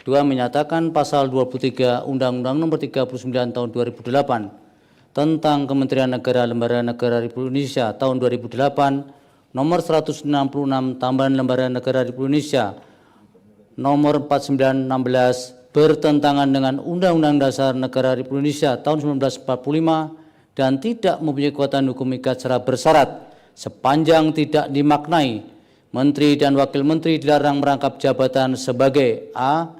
Kedua, menyatakan pasal 23 Undang-Undang Nomor 39 Tahun 2008 tentang Kementerian Negara Lembaga Negara Republik Indonesia tahun 2008, Nomor 166 Tambahan Lembaga Negara Republik Indonesia Nomor 4916 bertentangan dengan Undang-Undang Dasar Negara Republik Indonesia tahun 1945 dan tidak mempunyai kekuatan hukum ikat secara bersyarat sepanjang tidak dimaknai. Menteri dan Wakil Menteri dilarang merangkap jabatan sebagai a.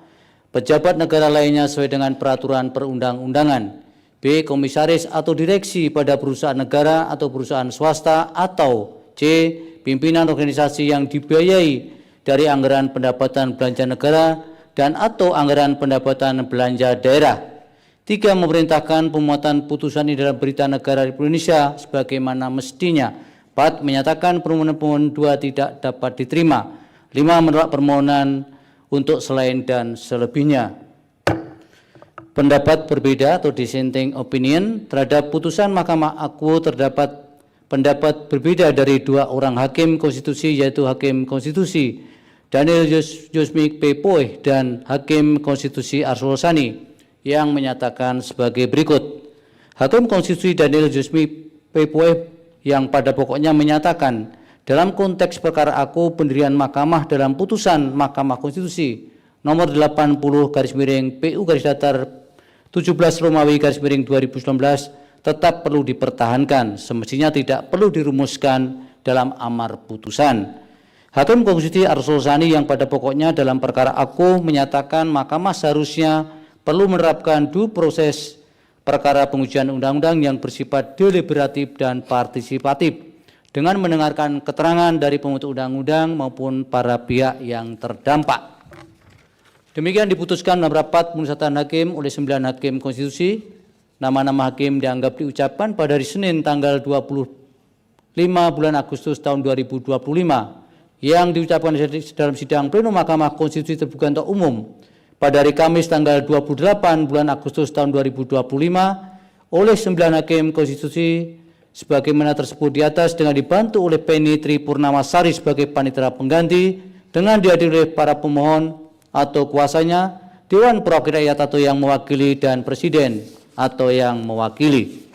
pejabat negara lainnya sesuai dengan peraturan perundang-undangan, b. komisaris atau direksi pada perusahaan negara atau perusahaan swasta, atau c. pimpinan organisasi yang dibiayai dari anggaran pendapatan belanja negara dan atau anggaran pendapatan belanja daerah. 3. Memerintahkan pemuatan putusan ini dalam berita negara Republik Indonesia sebagaimana mestinya. 4. Menyatakan permohonan 2 tidak dapat diterima. 5. Menolak permohonan untuk selain dan selebihnya. Pendapat berbeda atau dissenting opinion terhadap putusan Mahkamah Aku terdapat pendapat berbeda dari 2 orang hakim konstitusi, yaitu Hakim Konstitusi Daniel Yusmik P. Poeh dan Hakim Konstitusi Arsul Sani yang menyatakan sebagai berikut. Hakim Konstitusi Daniel Yusmik P. Poeh yang pada pokoknya menyatakan dalam konteks perkara aku pendirian mahkamah dalam putusan Mahkamah Konstitusi nomor 80 PU 17 Romawi 2019 tetap perlu dipertahankan, semestinya tidak perlu dirumuskan dalam amar putusan. Hakim Konstitusi Arsul Sani yang pada pokoknya dalam perkara aku menyatakan mahkamah seharusnya perlu menerapkan due proses perkara pengujian undang-undang yang bersifat deliberatif dan partisipatif dengan mendengarkan keterangan dari pembentuk undang-undang maupun para pihak yang terdampak. Demikian diputuskan dalam rapat pemusatan hakim oleh 9 hakim konstitusi. Nama-nama hakim dianggap diucapkan pada hari Senin tanggal 25 bulan Agustus tahun 2025 yang diucapkan dalam sidang pleno Mahkamah Konstitusi terbuka untuk umum pada hari Kamis tanggal 28 bulan Agustus tahun 2025 oleh 9 hakim konstitusi sebagaimana tersebut di atas dengan dibantu oleh Penny Tri Purnamasari sebagai panitera pengganti dengan dihadiri oleh para pemohon atau kuasanya, Dewan Perwakilan Rakyat atau yang mewakili, dan Presiden atau yang mewakili.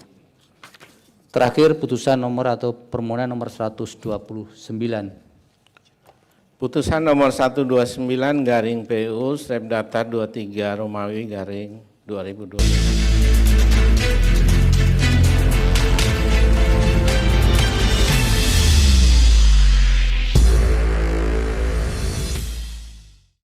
Terakhir putusan nomor atau permohonan nomor 129. Putusan nomor 129/PU strip data 23 Romawi /2020.